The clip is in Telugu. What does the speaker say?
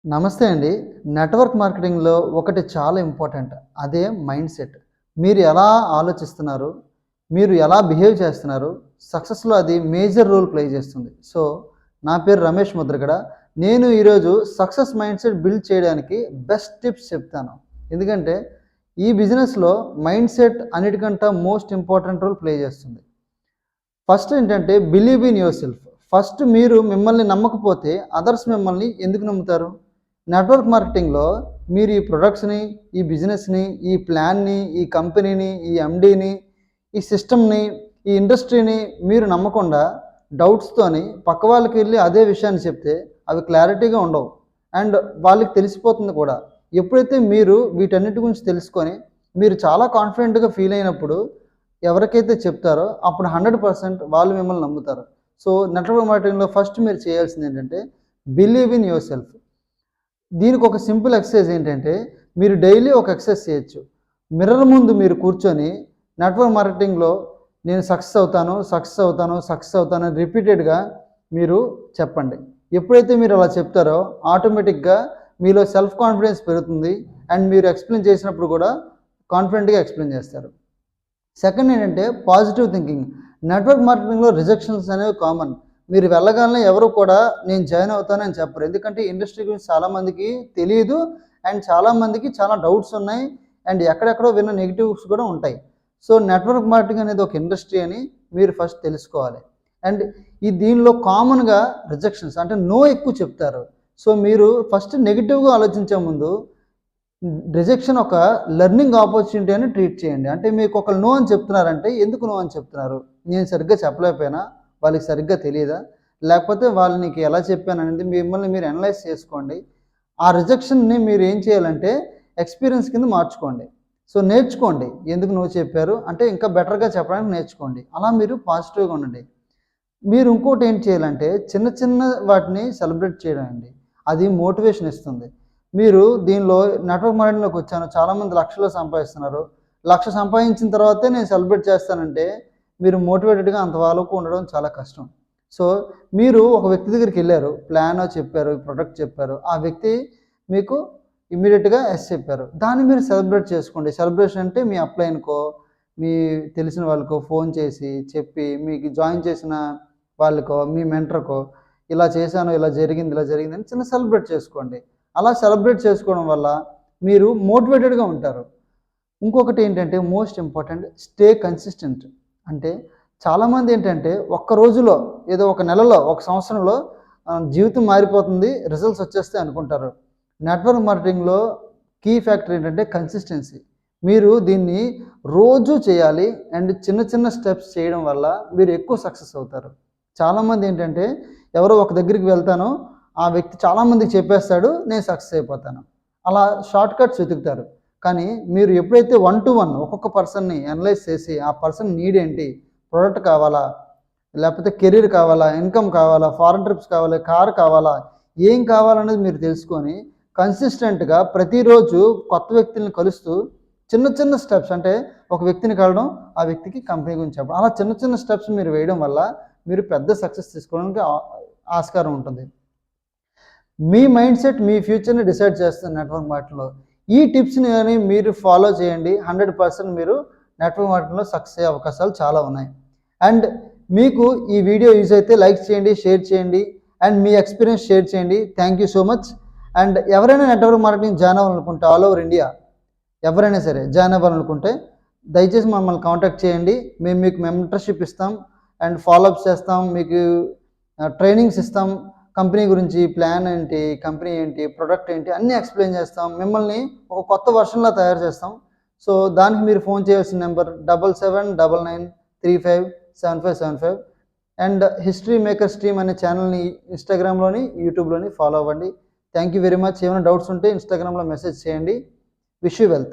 నమస్తే అండి. నెట్వర్క్ మార్కెటింగ్‌లో ఒకటి చాలా ఇంపార్టెంట్. అదే మైండ్ సెట్. మీరు ఎలా ఆలోచిస్తున్నారు? మీరు ఎలా బిహేవ్ చేస్తున్నారు? సక్సెస్‌లో అది మేజర్ రోల్ ప్లే చేస్తుంది. సో, నా పేరు రమేష్ ముద్రగడ. నేను ఈరోజు సక్సెస్ మైండ్ సెట్ బిల్డ్ చేయడానికి బెస్ట్ టిప్స్ చెప్తాను. ఎందుకంటే, ఈ బిజినెస్‌లో మైండ్ సెట్ అన్నిటికంటే మోస్ట్ ఇంపార్టెంట్ రోల్ ప్లే చేస్తుంది. ఫస్ట్ ఏంటంటే believe in your self. First మీరు మిమ్మల్ని నమ్మకపోతే అదర్స్ మిమ్మల్ని ఎందుకు నమ్ముతారు? నెట్వర్క్ మార్కెటింగ్‌లో మీరు ఈ ప్రొడక్ట్స్‌ని, ఈ బిజినెస్‌ని, ఈ ప్లాన్‌ని, ఈ కంపెనీని, ఈ ఎండీని, ఈ సిస్టమ్‌ని, ఈ ఇండస్ట్రీని మీరు నమ్మకుండా డౌట్స్‌తోని పక్క వాళ్ళకి వెళ్లి అదే విషయాన్ని చెప్తే అవి క్లారిటీగా ఉండవు. అండ్ వాళ్ళకి తెలిసిపోతుంది కూడా. ఎప్పుడైతే మీరు వీటన్నిటి గురించి తెలుసుకొని మీరు చాలా కాన్ఫిడెంట్‌గా ఫీల్ అయినప్పుడు ఎవరికైతే చెప్తారో అప్పుడు 100% వాళ్ళు మిమ్మల్ని నమ్ముతారు. సో, నెట్వర్క్ మార్కెటింగ్‌లో ఫస్ట్ మీరు చేయాల్సింది ఏంటంటే బిలీవ్ ఇన్ యువర్ సెల్ఫ్. దీనికి ఒక సింపుల్ ఎక్సర్సైజ్ ఏంటంటే, మీరు డైలీ ఒక ఎక్సర్సైజ్ చేయొచ్చు. మిర్రర్ ముందు మీరు కూర్చొని నెట్వర్క్ మార్కెటింగ్‌లో నేను సక్సెస్ అవుతాను, సక్సెస్ అవుతాను, సక్సెస్ అవుతాను అని రిపీటెడ్‌గా మీరు చెప్పండి. ఎప్పుడైతే మీరు అలా చెప్తారో ఆటోమేటిక్‌గా మీలో సెల్ఫ్ కాన్ఫిడెన్స్ పెరుగుతుంది. అండ్ మీరు ఎక్స్‌ప్లెయిన్ చేసినప్పుడు కూడా కాన్ఫిడెంట్‌గా ఎక్స్‌ప్లెయిన్ చేస్తారు. సెకండ్ ఏంటంటే పాజిటివ్ థింకింగ్. నెట్వర్క్ మార్కెటింగ్‌లో రిజెక్షన్స్ అనేవి కామన్. మీరు వెళ్ళగానే ఎవరు కూడా నేను జాయిన్ అవుతానని చెప్పరు. ఎందుకంటే ఇండస్ట్రీ గురించి చాలామందికి తెలీదు. అండ్ చాలామందికి చాలా డౌట్స్ ఉన్నాయి. అండ్ ఎక్కడెక్కడో విన్న నెగెటివ్స్ కూడా ఉంటాయి. సో, నెట్వర్క్ మార్కెటింగ్ అనేది ఒక ఇండస్ట్రీ అని మీరు ఫస్ట్ తెలుసుకోవాలి. అండ్ దీనిలో కామన్‌గా రిజెక్షన్స్ అంటే నో ఎక్కువ చెప్తారు. సో, మీరు ఫస్ట్ నెగెటివ్‌గా ఆలోచించే ముందు రిజెక్షన్ ఒక లెర్నింగ్ ఆపర్చునిటీ అని ట్రీట్ చేయండి. అంటే మీకు ఒకళ్ళు నో అని చెప్తున్నారంటే ఎందుకు నో అని చెప్తున్నారు? నేను సరిగ్గా చెప్పలేకపోయానా? వాళ్ళకి సరిగ్గా తెలీదా? లేకపోతే వాళ్ళు నీకు ఎలా చెప్పాననేది మిమ్మల్ని మీరు అనలైజ్ చేసుకోండి. ఆ రిజెక్షన్‌ని మీరు ఏం చేయాలంటే ఎక్స్‌పీరియన్స్ కింద మార్చుకోండి. సో, నేర్చుకోండి. ఎందుకు నో చెప్పారు? అంటే ఇంకా బెటర్‌గా చెప్పడానికి నేర్చుకోండి. అలా మీరు పాజిటివ్‌గా ఉండండి. మీరు ఇంకోటి ఏం చేయాలంటే చిన్న చిన్న వాటిని సెలబ్రేట్ చేయడం అండి. అది మోటివేషన్ ఇస్తుంది. మీరు దీనిలో నెట్వర్క్ మార్కెటింగ్‌లోకి వచ్చాను. చాలామంది లక్షల్లో సంపాదిస్తున్నారు. 1,00,000 సంపాదించిన తర్వాతే నేను సెలబ్రేట్ చేస్తానంటే మీరు మోటివేటెడ్‌గా అంతవరకు ఉండడం చాలా కష్టం. సో, మీరు ఒక వ్యక్తి దగ్గరికెళ్లారు. ప్లానో చెప్పారు, ప్రొడక్ట్ చెప్పారు. ఆ వ్యక్తి మీకు ఇమ్మీడియేట్‌గా యెస్ చెప్పారు. దాన్ని మీరు సెలబ్రేట్ చేసుకోండి. సెలబ్రేషన్ అంటే మీ అప్‌లైన్‌కో, మీ తెలిసిన వాళ్ళకో ఫోన్ చేసి చెప్పి మీకు జాయిన్ చేసిన వాళ్ళకో, మీ మెంటర్‌కో ఇలా చేశాను, ఇలా జరిగిందని చిన్న సెలబ్రేట్ చేసుకోండి. అలా సెలబ్రేట్ చేసుకోవడం వల్ల మీరు మోటివేటెడ్‌గా ఉంటారు. ఇంకొకటి ఏంటంటే మోస్ట్ ఇంపార్టెంట్ స్టే కన్సిస్టెంట్. అంటే చాలామంది ఏంటంటే ఒక్క రోజులో ఏదో ఒక నెలలో, ఒక సంవత్సరంలో జీవితం మారిపోతుంది, రిజల్ట్స్ వచ్చేస్తాయి అనుకుంటారు. నెట్వర్క్ మార్కెటింగ్‌లో కీ ఫ్యాక్టర్ ఏంటంటే కన్సిస్టెన్సీ. మీరు దీన్ని రోజు చేయాలి. అండ్ చిన్న చిన్న స్టెప్స్ చేయడం వల్ల మీరు ఎక్కువ సక్సెస్ అవుతారు. చాలామంది ఏంటంటే ఎవరో ఒక దగ్గరికి వెళ్తాను, ఆ వ్యక్తి చాలామందికి చెప్పేస్తాడు, నేను సక్సెస్ అయిపోతాను. అలా షార్ట్ కట్స్ వెతుకుతారు. కానీ మీరు ఎప్పుడైతే 1-to-1 ఒక్కొక్క పర్సన్‌ని అనలైజ్ చేసి ఆ పర్సన్ నీడ్ ఏంటి? ప్రొడక్ట్ కావాలా? లేకపోతే కెరీర్ కావాలా? ఇన్‌కమ్ కావాలా? ఫారెన్ ట్రిప్స్ కావాలా? కార్ కావాలా? ఏం కావాలనేది మీరు తెలుసుకొని కన్సిస్టెంట్‌గా ప్రతిరోజు కొత్త వ్యక్తుల్ని కలుస్తూ చిన్న చిన్న స్టెప్స్ అంటే ఒక వ్యక్తిని కలవడం, ఆ వ్యక్తికి కంపెనీ గురించి చెప్పడం. అలా చిన్న చిన్న స్టెప్స్ మీరు వేయడం వల్ల మీరు పెద్ద సక్సెస్ తీసుకోవడానికి ఆస్కారం ఉంటుంది. మీ మైండ్ సెట్ మీ ఫ్యూచర్‌ని డిసైడ్ చేస్తుంది నెట్వర్క్ మార్కెటింగ్‌లో. ఈ టిప్స్‌ని గాని మీరు ఫాలో చేయండి. 100% మీరు నెట్వర్క్ మార్కెటింగ్‌లో సక్సెస్ అయ్యే అవకాశాలు చాలా ఉన్నాయి. అండ్ మీకు ఈ వీడియో యూజ్ అయితే లైక్ చేయండి, షేర్ చేయండి. అండ్ మీ ఎక్స్‌పీరియన్స్ షేర్ చేయండి. Thank you so much. And ఎవరైనా నెట్వర్క్ మార్కెటింగ్ జాయిన్ అవ్వాలనుకుంటే ఆల్ ఓవర్ ఇండియా ఎవరైనా సరే జాయిన్ అవ్వాలనుకుంటే దయచేసి మమ్మల్ని కాంటాక్ట్ చేయండి. మేము మీకు మెంటర్‌షిప్ ఇస్తాం. అండ్ ఫాలో అప్స్ చేస్తాం. మీకు ట్రైనింగ్స్ ఇస్తాం. కంపెనీ గురించి ప్లాన్ ఏంటి, కంపెనీ ఏంటి, ప్రొడక్ట్ ఏంటి అన్నీ ఎక్స్‌ప్లెయిన్ చేస్తాం. మిమ్మల్ని ఒక కొత్త వెర్షన్‌లా తయారు చేస్తాం. సో, దానికి మీరు ఫోన్ చేయాల్సిన number 7799357575 and history makers team అనే ఛానల్‌ని ఇన్‌స్టాగ్రామ్‌లోని, యూట్యూబ్‌లోని ఫాలో అవ్వండి. Thank you very much. ఏమైనా డౌట్స్ ఉంటే ఇన్‌స్టాగ్రామ్‌లో మెసేజ్ చేయండి. Wish you wealth.